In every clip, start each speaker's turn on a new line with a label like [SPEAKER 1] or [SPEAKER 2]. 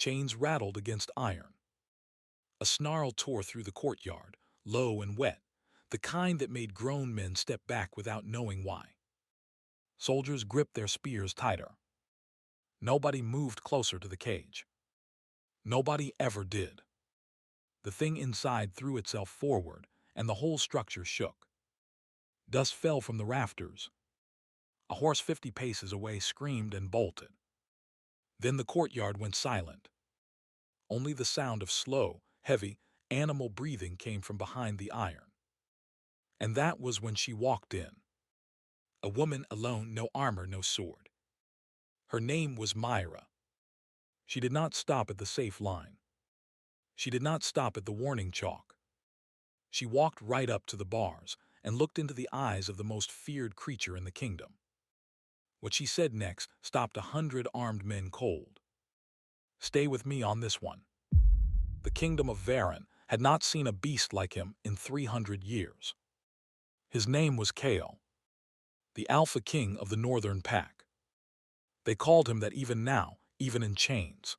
[SPEAKER 1] Chains rattled against iron. A snarl tore through the courtyard, low and wet, the kind that made grown men step back without knowing why. Soldiers gripped their spears tighter. Nobody moved closer to the cage. Nobody ever did. The thing inside threw itself forward, and the whole structure shook. Dust fell from the rafters. A horse 50 paces away screamed and bolted. Then the courtyard went silent. Only the sound of slow, heavy, animal breathing came from behind the iron. And that was when she walked in. A woman alone, no armor, no sword. Her name was Myra. She did not stop at the safe line. She did not stop at the warning chalk. She walked right up to the bars and looked into the eyes of the most feared creature in the kingdom. What she said next stopped 100 armed men cold. Stay with me on this one. The kingdom of Varen had not seen a beast like him in 300 years. His name was Chaol, the Alpha King of the Northern Pack. They called him that even now, even in chains.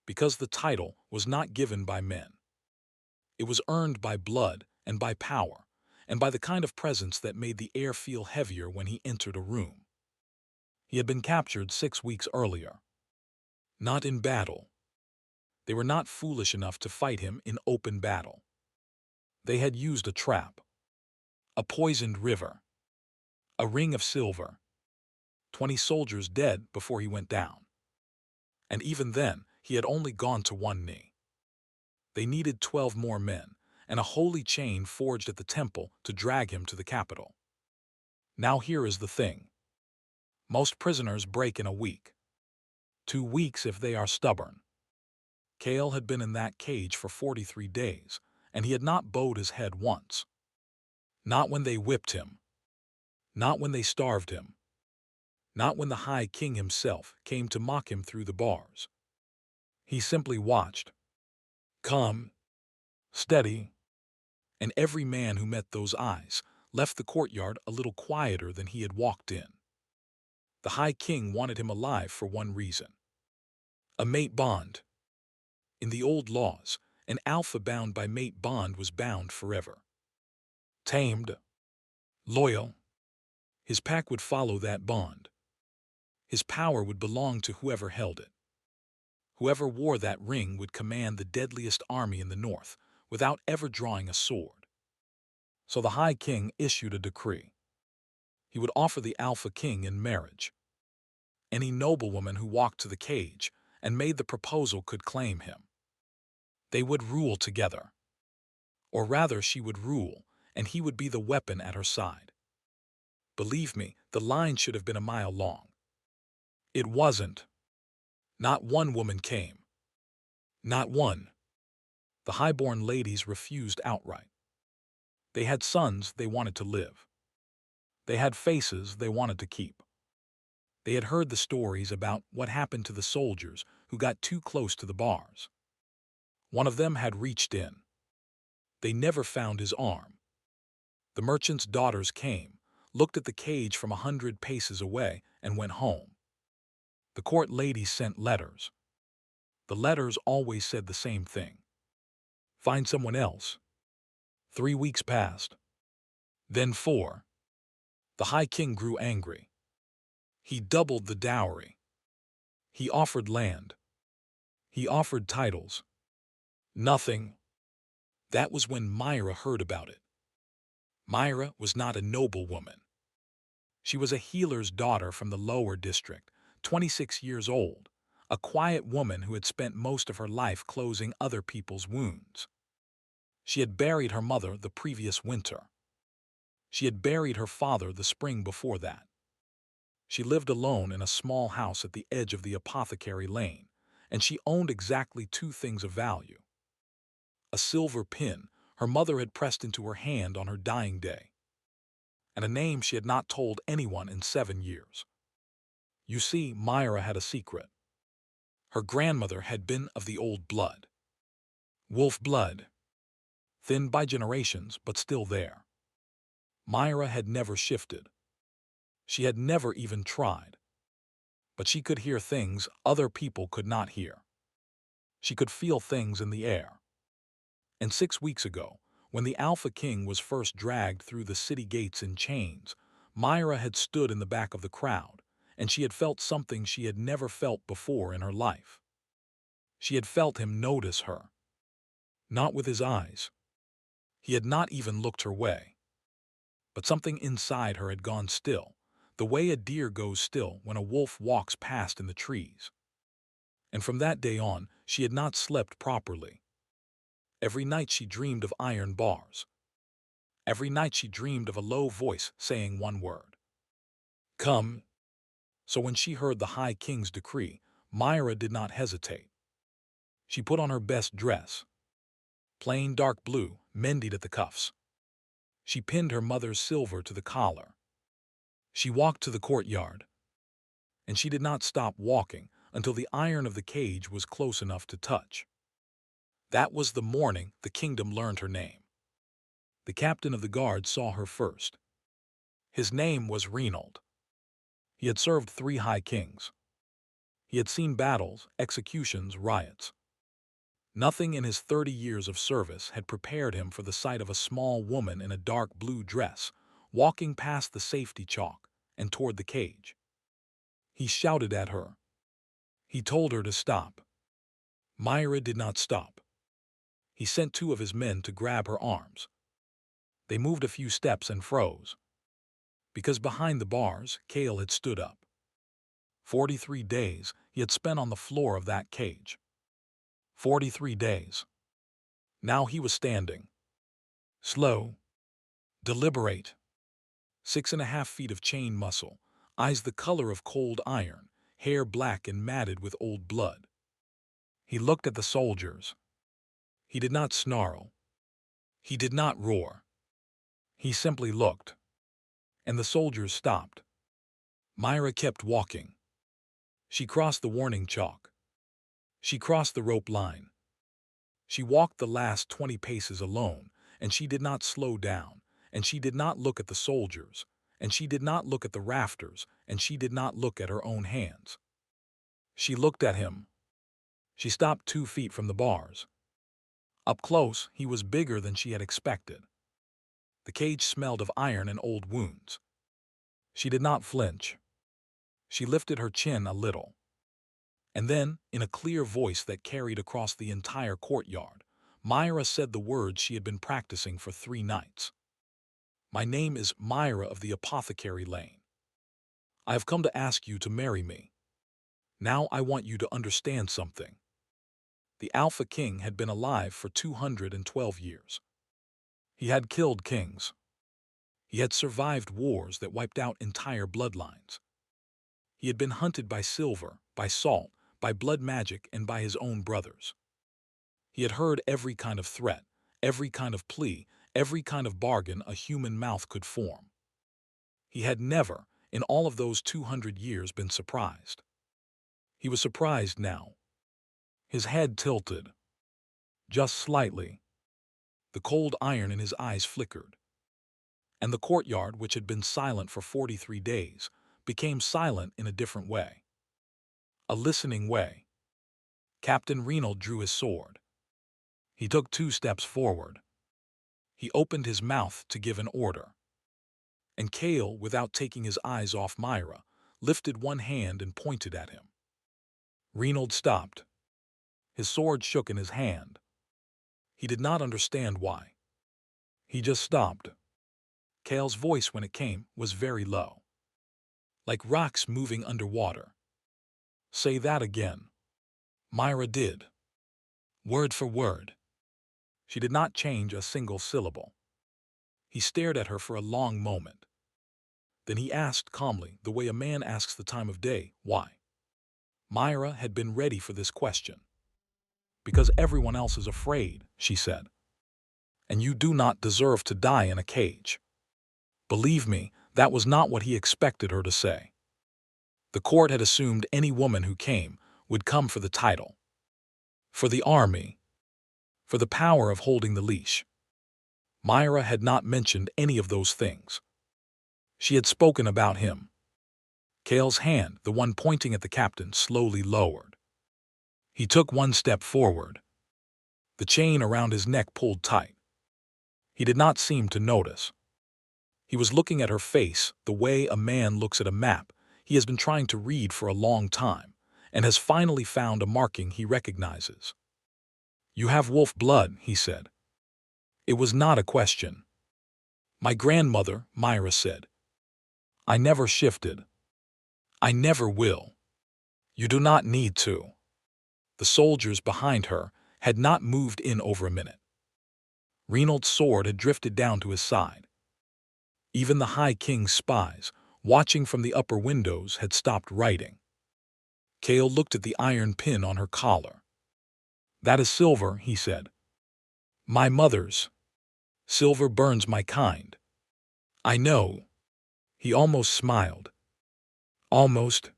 [SPEAKER 1] Because the title was not given by men. It was earned by blood and by power, and by the kind of presence that made the air feel heavier when he entered a room. He had been captured 6 weeks earlier. Not in battle. They were not foolish enough to fight him in open battle. They had used a trap, a poisoned river, a ring of silver, 20 soldiers dead before he went down. And even then, he had only gone to one knee. They needed 12 more men, and a holy chain forged at the temple to drag him to the capital. Now here is the thing. Most prisoners break in a week. 2 weeks if they are stubborn. Chaol had been in that cage for 43 days, and he had not bowed his head once. Not when they whipped him. Not when they starved him. Not when the High King himself came to mock him through the bars. He simply watched. Calm. Steady. And every man who met those eyes left the courtyard a little quieter than he had walked in. The High King wanted him alive for one reason. A mate bond. In the old laws, an alpha bound by mate bond was bound forever. Tamed. Loyal. His pack would follow that bond. His power would belong to whoever held it. Whoever wore that ring would command the deadliest army in the north without ever drawing a sword. So the High King issued a decree. He would offer the Alpha King in marriage. Any noblewoman who walked to the cage and made the proposal could claim him. They would rule together. Or rather, she would rule, and he would be the weapon at her side. Believe me, the line should have been a mile long. It wasn't. Not one woman came. Not one. The highborn ladies refused outright. They had sons they wanted to live. They had faces they wanted to keep. They had heard the stories about what happened to the soldiers who got too close to the bars. One of them had reached in. They never found his arm. The merchant's daughters came, looked at the cage from 100 paces away, and went home. The court ladies sent letters. The letters always said the same thing. Find someone else. 3 weeks passed. Then 4. The High King grew angry. He doubled the dowry. He offered land. He offered titles. Nothing. That was when Myra heard about it. Myra was not a noblewoman. She was a healer's daughter from the lower district, 26 years old, a quiet woman who had spent most of her life closing other people's wounds. She had buried her mother the previous winter. She had buried her father the spring before that. She lived alone in a small house at the edge of the apothecary lane, and she owned exactly 2 things of value. A silver pin her mother had pressed into her hand on her dying day, and a name she had not told anyone in 7 years. You see, Myra had a secret. Her grandmother had been of the old blood. Wolf blood. Thinned by generations, but still there. Myra had never shifted. She had never even tried. But she could hear things other people could not hear. She could feel things in the air. And 6 weeks ago, when the Alpha King was first dragged through the city gates in chains, Myra had stood in the back of the crowd, and she had felt something she had never felt before in her life. She had felt him notice her. Not with his eyes. He had not even looked her way. But something inside her had gone still, the way a deer goes still when a wolf walks past in the trees. And from that day on, she had not slept properly. Every night she dreamed of iron bars. Every night she dreamed of a low voice saying one word. Come. So when she heard the High King's decree, Myra did not hesitate. She put on her best dress, plain dark blue, mended at the cuffs. She pinned her mother's silver to the collar. She walked to the courtyard, and she did not stop walking until the iron of the cage was close enough to touch. That was the morning the kingdom learned her name. The captain of the guard saw her first. His name was Reynold. He had served 3 high kings. He had seen battles, executions, riots. Nothing in his 30 years of service had prepared him for the sight of a small woman in a dark blue dress, walking past the safety chalk and toward the cage. He shouted at her. He told her to stop. Myra did not stop. He sent 2 of his men to grab her arms. They moved a few steps and froze. Because behind the bars, Cale had stood up. 43 days he had spent on the floor of that cage. 43 days. Now he was standing. Slow. Deliberate. 6.5 feet of chain muscle, eyes the color of cold iron, hair black and matted with old blood. He looked at the soldiers. He did not snarl. He did not roar. He simply looked. And the soldiers stopped. Myra kept walking. She crossed the warning chalk. She crossed the rope line. She walked the last 20 paces alone, and she did not slow down, and she did not look at the soldiers, and she did not look at the rafters, and she did not look at her own hands. She looked at him. She stopped 2 feet from the bars. Up close, he was bigger than she had expected. The cage smelled of iron and old wounds. She did not flinch. She lifted her chin a little. And then, in a clear voice that carried across the entire courtyard, Myra said the words she had been practicing for 3 nights. My name is Myra of the Apothecary Lane. I have come to ask you to marry me. Now I want you to understand something. The Alpha King had been alive for 212 years. He had killed kings. He had survived wars that wiped out entire bloodlines. He had been hunted by silver, by salt, by blood magic, and by his own brothers. He had heard every kind of threat, every kind of plea, every kind of bargain a human mouth could form. He had never, in all of those 200 years, been surprised. He was surprised now. His head tilted. Just slightly. The cold iron in his eyes flickered. And the courtyard, which had been silent for 43 days, became silent in a different way. A listening way. Captain Reynold drew his sword. He took 2 steps forward. He opened his mouth to give an order. And Cale, without taking his eyes off Myra, lifted one hand and pointed at him. Reynold stopped. His sword shook in his hand. He did not understand why. He just stopped. Cale's voice, when it came, was very low. Like rocks moving underwater. Say that again. Myra did. Word for word. She did not change a single syllable. He stared at her for a long moment. Then he asked calmly, the way a man asks the time of day, why? Myra had been ready for this question. Because everyone else is afraid, she said. And you do not deserve to die in a cage. Believe me, that was not what he expected her to say. The court had assumed any woman who came would come for the title, for the army, for the power of holding the leash. Myra had not mentioned any of those things. She had spoken about him. Cale's hand, the one pointing at the captain, slowly lowered. He took one step forward. The chain around his neck pulled tight. He did not seem to notice. He was looking at her face the way a man looks at a map he has been trying to read for a long time, and has finally found a marking he recognizes. "You have wolf blood," he said. It was not a question. "My grandmother," Myra said. "I never shifted. I never will. You do not need to." The soldiers behind her had not moved in over a minute. Reynold's sword had drifted down to his side. Even the High King's spies, watching from the upper windows, had stopped writing. Cale looked at the iron pin on her collar. "That is silver," he said. "My mother's. Silver burns my kind." "I know." He almost smiled. Almost.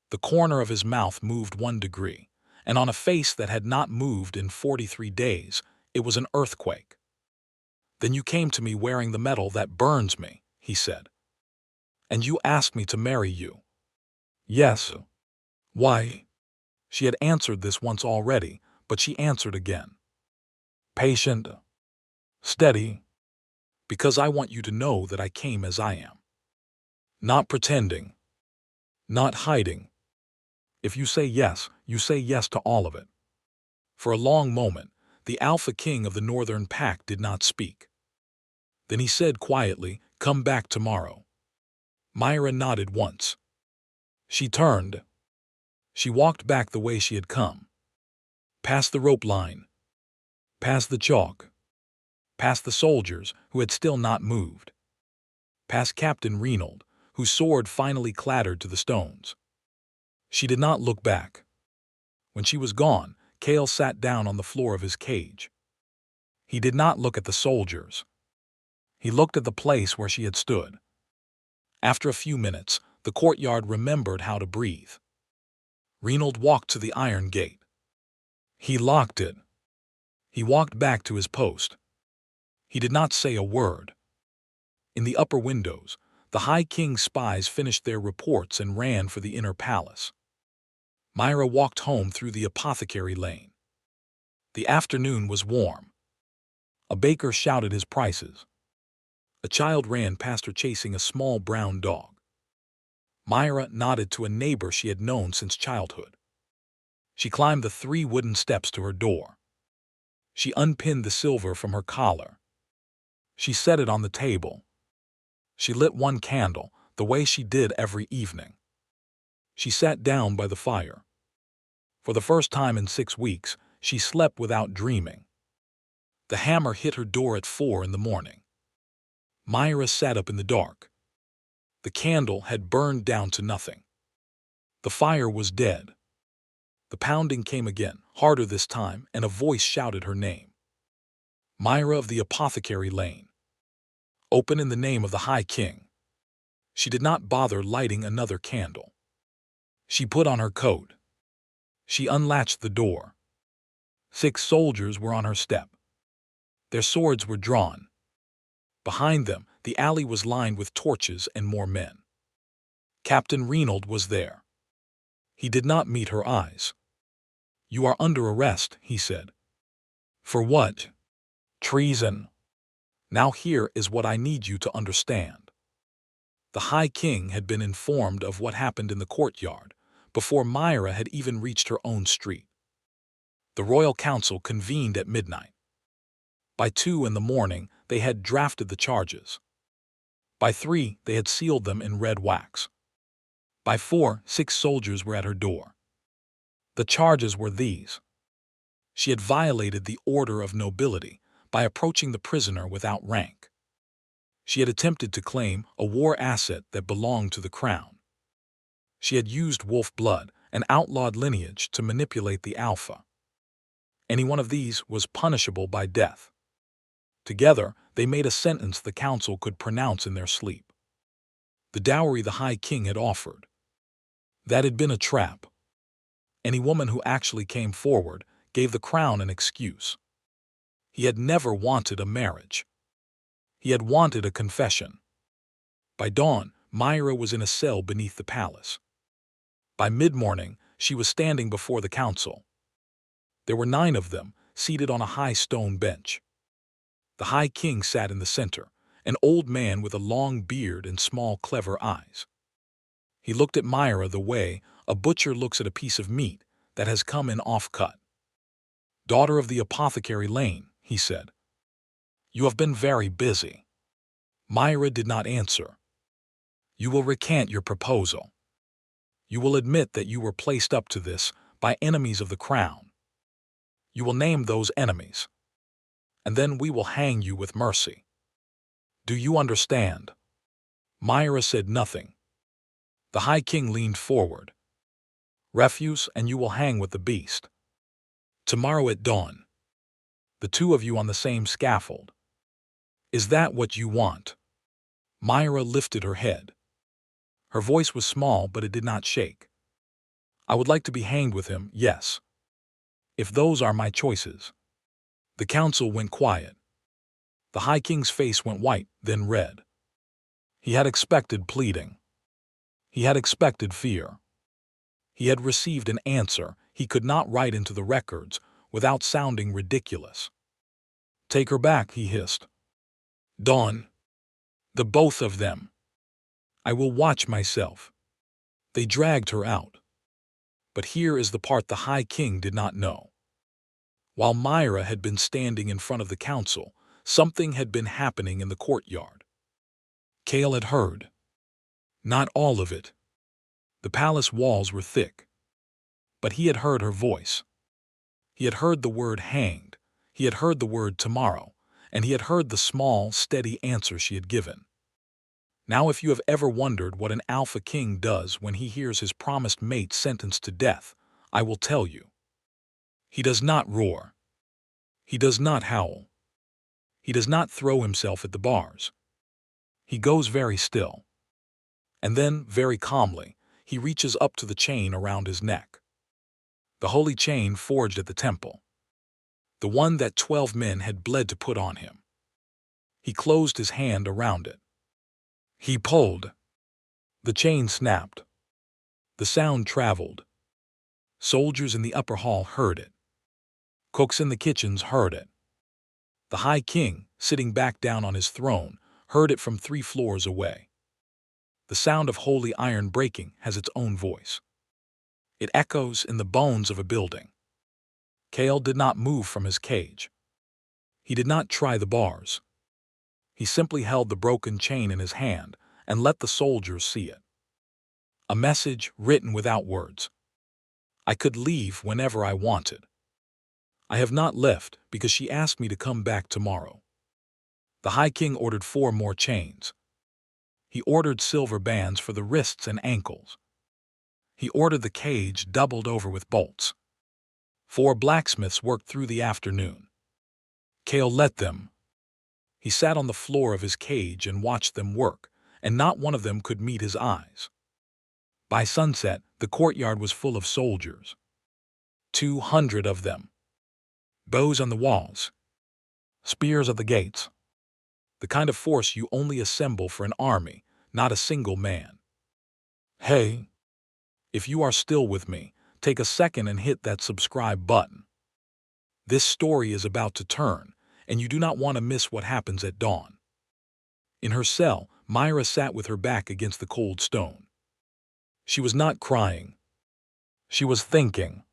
[SPEAKER 1] The corner of his mouth moved 1 degree, and on a face that had not moved in 43 days, it was an earthquake. "Then you came to me wearing the metal that burns me," he said. "And you asked me to marry you." "Yes." "Why?" She had answered this once already, but she answered again. Patient. Steady. "Because I want you to know that I came as I am. Not pretending. Not hiding. If you say yes, you say yes to all of it." For a long moment, the Alpha King of the Northern Pack did not speak. Then he said quietly, "Come back tomorrow." Myra nodded once. She turned. She walked back the way she had come. Past the rope line. Past the chalk. Past the soldiers, who had still not moved. Past Captain Reynold, whose sword finally clattered to the stones. She did not look back. When she was gone, Cale sat down on the floor of his cage. He did not look at the soldiers. He looked at the place where she had stood. After a few minutes, the courtyard remembered how to breathe. Reynold walked to the iron gate. He locked it. He walked back to his post. He did not say a word. In the upper windows, the High King's spies finished their reports and ran for the inner palace. Myra walked home through the apothecary lane. The afternoon was warm. A baker shouted his prices. A child ran past her chasing a small brown dog. Myra nodded to a neighbor she had known since childhood. She climbed the 3 wooden steps to her door. She unpinned the silver from her collar. She set it on the table. She lit 1 candle, the way she did every evening. She sat down by the fire. For the first time in 6 weeks, she slept without dreaming. The hammer hit her door at 4 in the morning. Myra sat up in the dark. The candle had burned down to nothing. The fire was dead. The pounding came again, harder this time, and a voice shouted her name. Myra of the apothecary lane. Open in the name of the High King. She did not bother lighting another candle. She put on her coat. She unlatched the door. 6 soldiers were on her step. Their swords were drawn. Behind them, the alley was lined with torches and more men. Captain Reynold was there. He did not meet her eyes. "You are under arrest," he said. "For what?" "Treason. Now here is what I need you to understand." The High King had been informed of what happened in the courtyard before Myra had even reached her own street. The Royal Council convened at midnight. By 2 in the morning, they had drafted the charges. By 3, they had sealed them in red wax. By 4, 6 soldiers were at her door. The charges were these. She had violated the order of nobility by approaching the prisoner without rank. She had attempted to claim a war asset that belonged to the crown. She had used wolf blood, an outlawed lineage, to manipulate the Alpha. Any one of these was punishable by death. Together, they made a sentence the council could pronounce in their sleep. The dowry the High King had offered. That had been a trap. Any woman who actually came forward gave the crown an excuse. He had never wanted a marriage. He had wanted a confession. By dawn, Myra was in a cell beneath the palace. By mid-morning, she was standing before the council. There were 9 of them, seated on a high stone bench. The High King sat in the center, an old man with a long beard and small, clever eyes. He looked at Myra the way a butcher looks at a piece of meat that has come in off-cut. "Daughter of the apothecary Lane," he said, "you have been very busy." Myra did not answer. "You will recant your proposal. You will admit that you were placed up to this by enemies of the crown. You will name those enemies, and then we will hang you with mercy. Do you understand?" Myra said nothing. The High King leaned forward. "Refuse, and you will hang with the beast. Tomorrow at dawn. The 2 of you on the same scaffold. Is that what you want?" Myra lifted her head. Her voice was small, but it did not shake. "I would like to be hanged with him, yes. If those are my choices." The council went quiet. The High King's face went white, then red. He had expected pleading. He had expected fear. He had received an answer he could not write into the records without sounding ridiculous. "Take her back," he hissed. "Dawn. The both of them. I will watch myself." They dragged her out. But here is the part the High King did not know. While Myra had been standing in front of the council, something had been happening in the courtyard. Chaol had heard. Not all of it. The palace walls were thick. But he had heard her voice. He had heard the word hanged. He had heard the word tomorrow. And he had heard the small, steady answer she had given. Now, if you have ever wondered what an Alpha King does when he hears his promised mate sentenced to death, I will tell you. He does not roar. He does not howl. He does not throw himself at the bars. He goes very still. And then, very calmly, he reaches up to the chain around his neck. The holy chain forged at the temple. The one that 12 men had bled to put on him. He closed his hand around it. He pulled. The chain snapped. The sound traveled. Soldiers in the upper hall heard it. Cooks in the kitchens heard it. The High King, sitting back down on his throne, heard it from 3 floors away. The sound of holy iron breaking has its own voice. It echoes in the bones of a building. Chaol did not move from his cage. He did not try the bars. He simply held the broken chain in his hand and let the soldiers see it. A message written without words. I could leave whenever I wanted. I have not left because she asked me to come back tomorrow. The High King ordered 4 more chains. He ordered silver bands for the wrists and ankles. He ordered the cage doubled over with bolts. 4 blacksmiths worked through the afternoon. Chaol let them. He sat on the floor of his cage and watched them work, and not one of them could meet his eyes. By sunset, the courtyard was full of soldiers. 200 of them. Bows on the walls. Spears at the gates. The kind of force you only assemble for an army, not a single man. Hey, if you are still with me, take a second and hit that subscribe button. This story is about to turn, and you do not want to miss what happens at dawn. In her cell, Myra sat with her back against the cold stone. She was not crying. She was thinking.